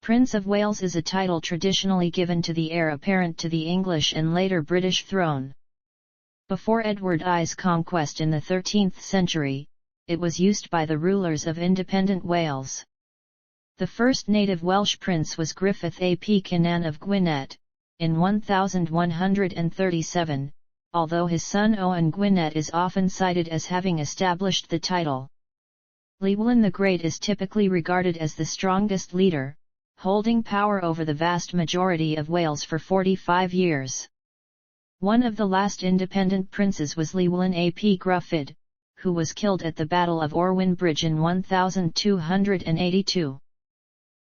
Prince of Wales is a title traditionally given to the heir apparent to the English and later British throne. Before Edward I's conquest in the 13th century, it was used by the rulers of independent Wales. The first native Welsh prince was Griffith ap Cynan of Gwynedd, in 1137, although his son Owen Gwynedd is often cited as having established the title. Llywelyn the Great is typically regarded as the strongest leader, holding power over the vast majority of Wales for 45 years. One of the last independent princes was Llywelyn ap Gruffydd, who was killed at the Battle of Orwyn Bridge in 1282.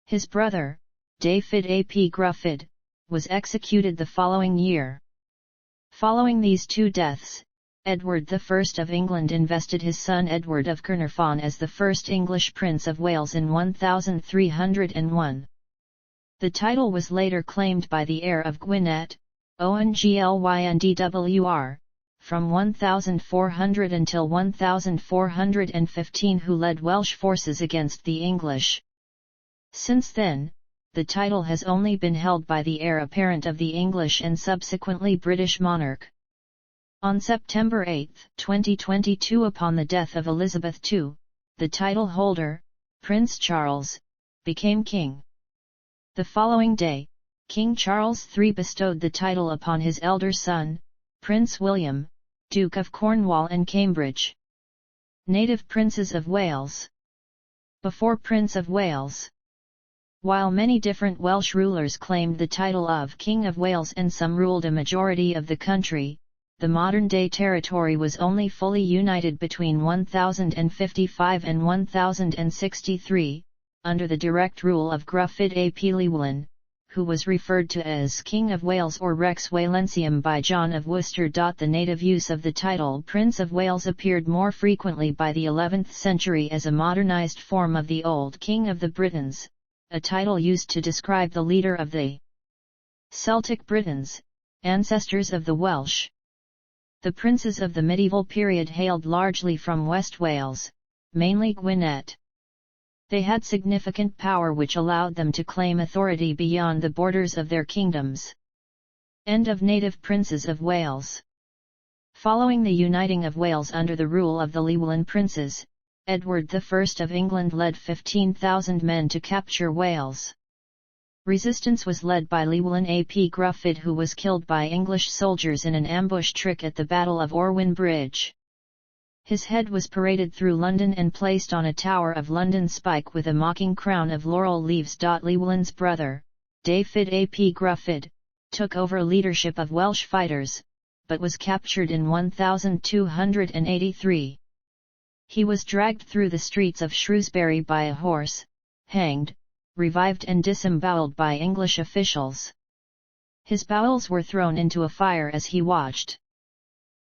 His brother, Dafydd ap Gruffydd, was executed the following year. Following these two deaths, Edward I of England invested his son Edward of Caernarfon as the first English Prince of Wales in 1301. The title was later claimed by the heir of Gwynedd, Owen Glyndwr, from 1400 until 1415, who led Welsh forces against the English. Since then, the title has only been held by the heir apparent of the English and subsequently British monarch. On September 8, 2022, upon the death of Elizabeth II, the title holder, Prince Charles, became king. The following day, King Charles III bestowed the title upon his elder son, Prince William, Duke of Cornwall and Cambridge. Native Princes of Wales. Before Prince of Wales. While many different Welsh rulers claimed the title of King of Wales and some ruled a majority of the country, the modern-day territory was only fully united between 1055 and 1063, under the direct rule of Gruffydd ap Llywelyn, who was referred to as King of Wales or Rex Walesium by John of Worcester. The native use of the title Prince of Wales appeared more frequently by the 11th century as a modernized form of the old King of the Britons, a title used to describe the leader of the Celtic Britons, ancestors of the Welsh. The princes of the medieval period hailed largely from West Wales, mainly Gwynedd. They had significant power which allowed them to claim authority beyond the borders of their kingdoms. End of Native Princes of Wales. Following the uniting of Wales under the rule of the Llywelyn princes, Edward I of England led 15,000 men to capture Wales. Resistance was led by Llywelyn ap Gruffydd, who was killed by English soldiers in an ambush trick at the Battle of Orwyn Bridge. His head was paraded through London and placed on a Tower of London spike with a mocking crown of laurel leaves. Llywelyn's brother, Dafydd ap Gruffydd, took over leadership of Welsh fighters, but was captured in 1283. He was dragged through the streets of Shrewsbury by a horse, hanged, revived and disemboweled by English officials. His bowels were thrown into a fire as he watched.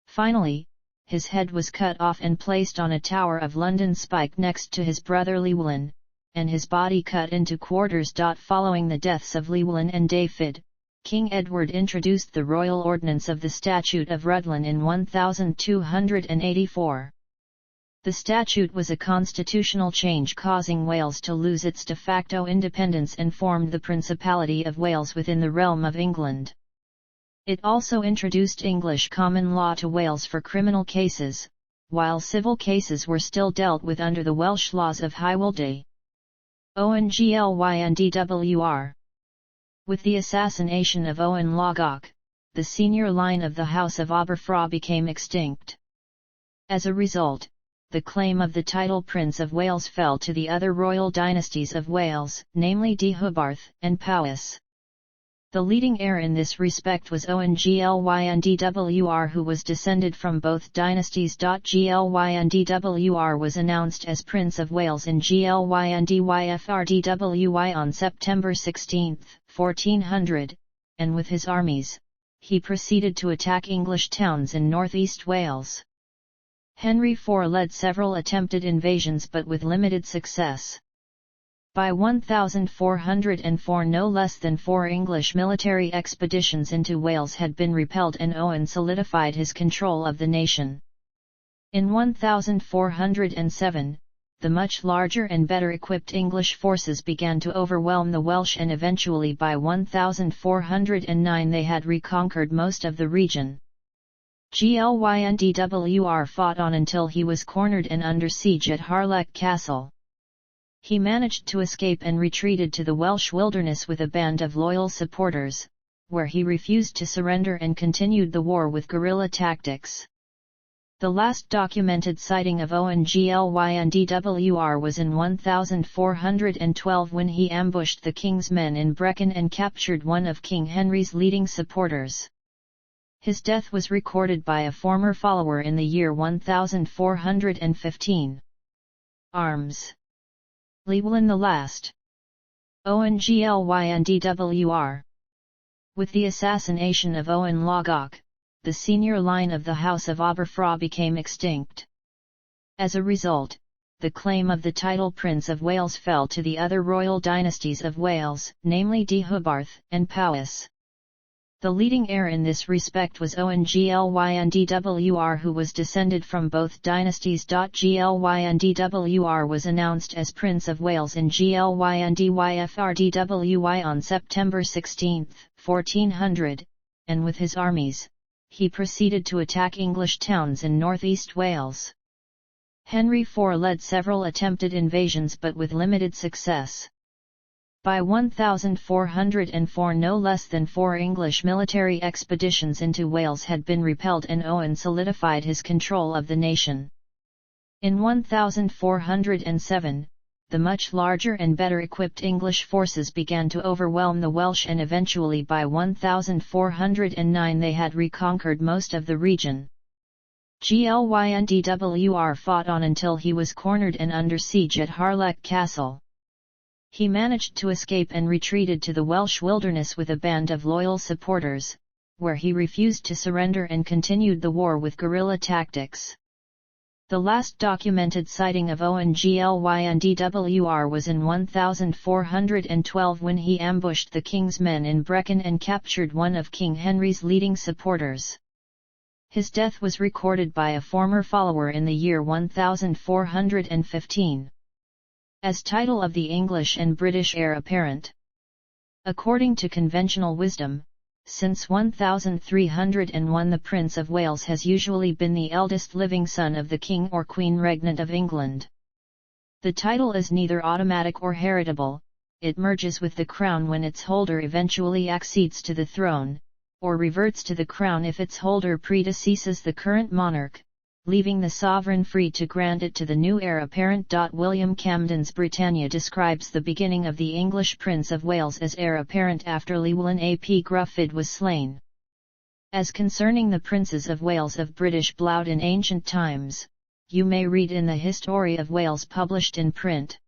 Finally, his head was cut off and placed on a Tower of London spike next to his brother Llywelyn, and his body cut into quarters. Following the deaths of Llywelyn and Dafydd, King Edward introduced the royal ordinance of the Statute of Rhuddlan in 1284. The statute was a constitutional change causing Wales to lose its de facto independence and formed the Principality of Wales within the realm of England. It also introduced English common law to Wales for criminal cases, while civil cases were still dealt with under the Welsh laws of Hyweldy. Owen Glyndwr. With the assassination of Owen Logok, the senior line of the House of Aberfraw became extinct. As a result, the claim of the title Prince of Wales fell to the other royal dynasties of Wales, namely Deheubarth and Powys. The leading heir in this respect was Owen Glyndwr, who was descended from both dynasties. Glyndwr was announced as Prince of Wales in Glyndwfrdwy on September 16, 1400, and with his armies, he proceeded to attack English towns in northeast Wales. Henry IV led several attempted invasions but with limited success. By 1404 no less than 4 English military expeditions into Wales had been repelled and Owen solidified his control of the nation. In 1407, the much larger and better equipped English forces began to overwhelm the Welsh, and eventually by 1409 they had reconquered most of the region. Glyndwr fought on until he was cornered and under siege at Harlech Castle. He managed to escape and retreated to the Welsh wilderness with a band of loyal supporters, where he refused to surrender and continued the war with guerrilla tactics. The last documented sighting of Owen Glyndwr was in 1412 when he ambushed the king's men in Brecon and captured one of King Henry's leading supporters. His death was recorded by a former follower in the year 1415. Arms. Llywelyn the Last. Owen Glyndwr. With the assassination of Owen Logach, the senior line of the House of Aberfraw became extinct. As a result, the claim of the title Prince of Wales fell to the other royal dynasties of Wales, namely Deheubarth and Powys. The leading heir in this respect was Owen Glyndwr, who was descended from both dynasties. Glyndwr was announced as Prince of Wales in Glyndwfrdwy on September 16, 1400, and with his armies, he proceeded to attack English towns in northeast Wales. Henry IV led several attempted invasions but with limited success. By 1404 no less than 4 English military expeditions into Wales had been repelled, and Owen solidified his control of the nation. In 1407, the much larger and better equipped English forces began to overwhelm the Welsh, and eventually by 1409 they had reconquered most of the region. Glyndwr fought on until he was cornered and under siege at Harlech Castle. He managed to escape and retreated to the Welsh wilderness with a band of loyal supporters, where he refused to surrender and continued the war with guerrilla tactics. The last documented sighting of Owen Glyndwr was in 1412 when he ambushed the king's men in Brecon and captured one of King Henry's leading supporters. His death was recorded by a former follower in the year 1415. As title of the English and British heir apparent. According to conventional wisdom, since 1301 the Prince of Wales has usually been the eldest living son of the King or Queen Regnant of England. The title is neither automatic or heritable, it merges with the crown when its holder eventually accedes to the throne, or reverts to the crown if its holder predeceases the current monarch, leaving the sovereign free to grant it to the new heir apparent. William Camden's Britannia describes the beginning of the English Prince of Wales as heir apparent after Llywelyn ap Gruffydd was slain. As concerning the Princes of Wales of British blood in ancient times, you may read in the History of Wales published in print.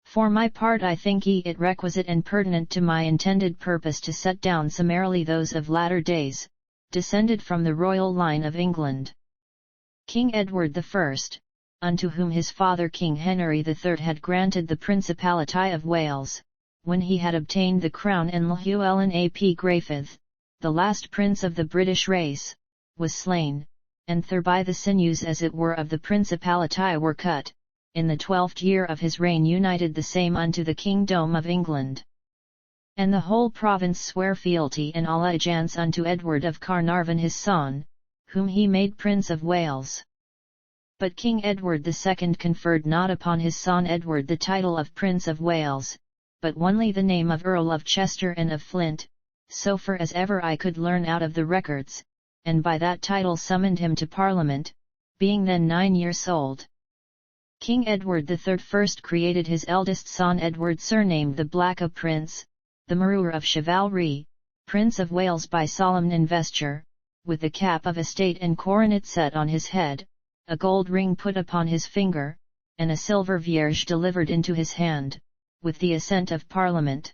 For my part I think it requisite and pertinent to my intended purpose to set down summarily those of latter days, descended from the royal line of England. King Edward I, unto whom his father King Henry III had granted the Principality of Wales, when he had obtained the crown, and Llywelyn ap Gruffydd, the last prince of the British race, was slain, and thereby the sinews as it were of the Principality were cut, in the 12th year of his reign united the same unto the kingdom of England. And the whole province sware fealty and allegiance unto Edward of Carnarvon his son, whom he made Prince of Wales. But King Edward II conferred not upon his son Edward the title of Prince of Wales, but only the name of Earl of Chester and of Flint, so far as ever I could learn out of the records, and by that title summoned him to Parliament, being then 9 years old. King Edward III first created his eldest son Edward, surnamed the Black Prince, the Marur of Chivalry, Prince of Wales by solemn investiture, with the cap of estate and coronet set on his head, a gold ring put upon his finger, and a silver vierge delivered into his hand, with the assent of Parliament.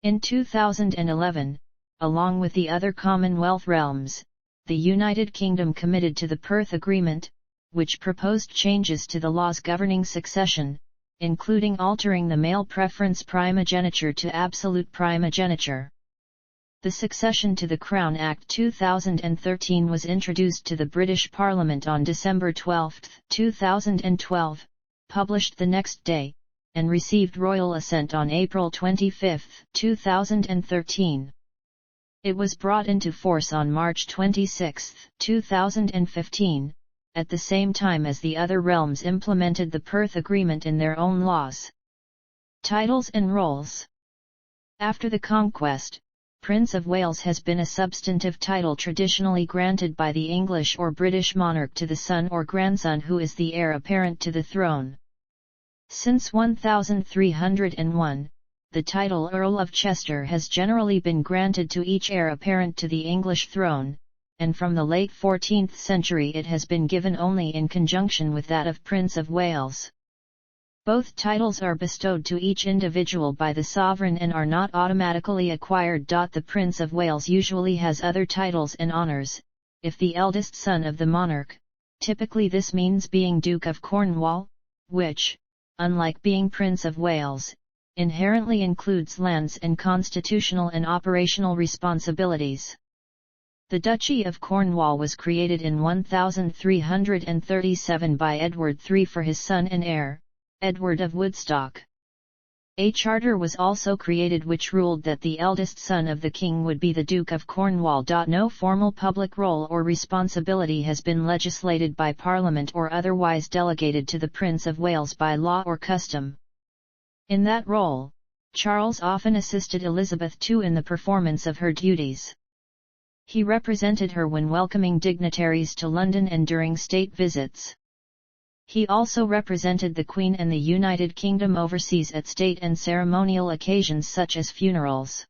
In 2011, along with the other Commonwealth realms, the United Kingdom committed to the Perth Agreement, which proposed changes to the laws governing succession, including altering the male preference primogeniture to absolute primogeniture. The Succession to the Crown Act 2013 was introduced to the British Parliament on December 12, 2012, published the next day, and received royal assent on April 25, 2013. It was brought into force on March 26, 2015, at the same time as the other realms implemented the Perth Agreement in their own laws. Titles and roles. After the conquest, Prince of Wales has been a substantive title traditionally granted by the English or British monarch to the son or grandson who is the heir apparent to the throne. Since 1301, the title Earl of Chester has generally been granted to each heir apparent to the English throne, and from the late 14th century it has been given only in conjunction with that of Prince of Wales. Both titles are bestowed to each individual by the sovereign and are not automatically acquired. The Prince of Wales usually has other titles and honours, if the eldest son of the monarch. Typically this means being Duke of Cornwall, which, unlike being Prince of Wales, inherently includes lands and constitutional and operational responsibilities. The Duchy of Cornwall was created in 1337 by Edward III for his son and heir, Edward of Woodstock. A charter was also created which ruled that the eldest son of the king would be the Duke of Cornwall. No formal public role or responsibility has been legislated by Parliament or otherwise delegated to the Prince of Wales by law or custom. In that role, Charles often assisted Elizabeth II in the performance of her duties. He represented her when welcoming dignitaries to London and during state visits. He also represented the Queen and the United Kingdom overseas at state and ceremonial occasions such as funerals.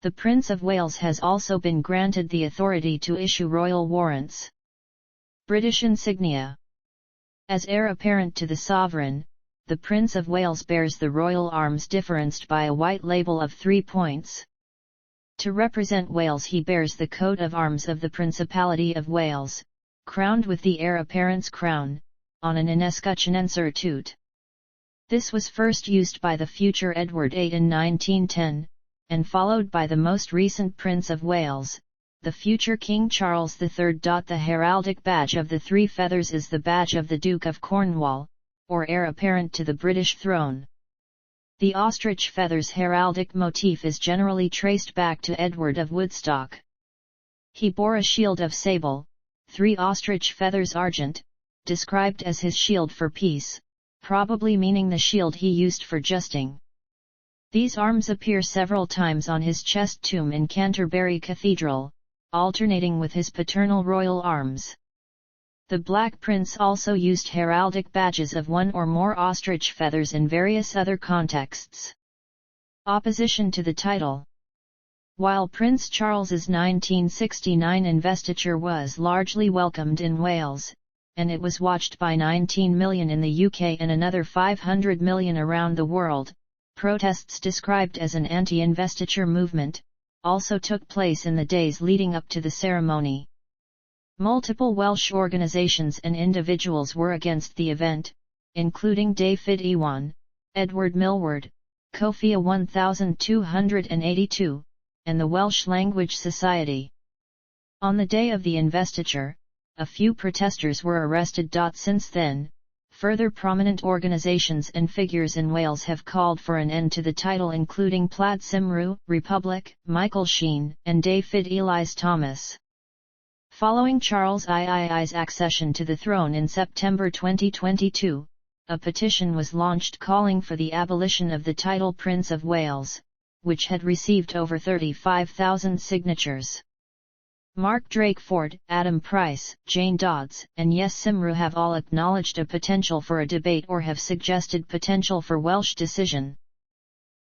The Prince of Wales has also been granted the authority to issue royal warrants. British insignia. As heir apparent to the sovereign, the Prince of Wales bears the royal arms differenced by a white label of 3 points. To represent Wales he bears the coat of arms of the Principality of Wales, crowned with the heir apparent's crown, on an inescutcheonenser toot. This was first used by the future Edward VIII in 1910, and followed by the most recent Prince of Wales, the future King Charles III. The heraldic badge of the 3 feathers is the badge of the Duke of Cornwall, or heir apparent to the British throne. The ostrich feathers heraldic motif is generally traced back to Edward of Woodstock. He bore a shield of sable, 3 ostrich feathers argent, described as his shield for peace, probably meaning the shield he used for justing. These arms appear several times on his chest tomb in Canterbury Cathedral, alternating with his paternal royal arms. The Black Prince also used heraldic badges of 1 or more ostrich feathers in various other contexts. Opposition to the title. While Prince Charles's 1969 investiture was largely welcomed in Wales, and it was watched by 19 million in the UK and another 500 million around the world, protests described as an anti-investiture movement also took place in the days leading up to the ceremony. Multiple Welsh organisations and individuals were against the event, including David Iwan, Edward Millward, Cofia 1282, and the Welsh Language Society. On the day of the investiture, a few protesters were arrested. Since then, further prominent organisations and figures in Wales have called for an end to the title, including Plaid Cymru, Republic, Michael Sheen, and David Ellis Thomas. Following Charles III's accession to the throne in September 2022, a petition was launched calling for the abolition of the title Prince of Wales, which had received over 35,000 signatures. Mark Drakeford, Adam Price, Jane Dodds, and Yes Cymru have all acknowledged a potential for a debate or have suggested potential for Welsh decision.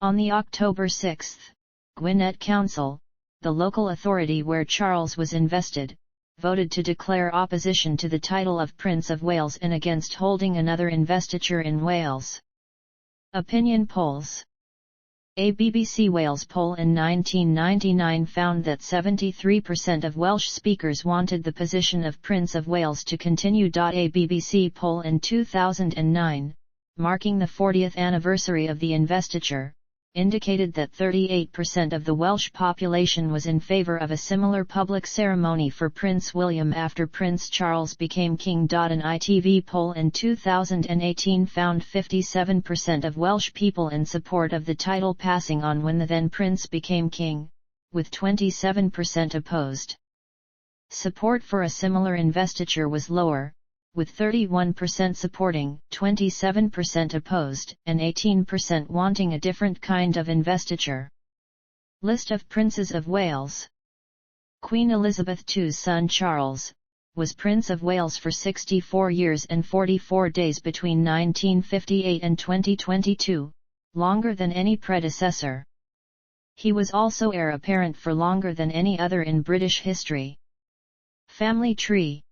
On the October 6, Gwynedd Council, the local authority where Charles was invested, voted to declare opposition to the title of Prince of Wales and against holding another investiture in Wales. Opinion polls. A BBC Wales poll in 1999 found that 73% of Welsh speakers wanted the position of Prince of Wales to continue. A BBC poll in 2009, marking the 40th anniversary of the investiture, indicated that 38% of the Welsh population was in favour of a similar public ceremony for Prince William after Prince Charles became king. An ITV poll in 2018 found 57% of Welsh people in support of the title passing on when the then prince became king, with 27% opposed. Support for a similar investiture was lower, with 31% supporting, 27% opposed, and 18% wanting a different kind of investiture. List of Princes of Wales. Queen Elizabeth II's son Charles was Prince of Wales for 64 years and 44 days between 1958 and 2022, longer than any predecessor. He was also heir apparent for longer than any other in British history. Family tree.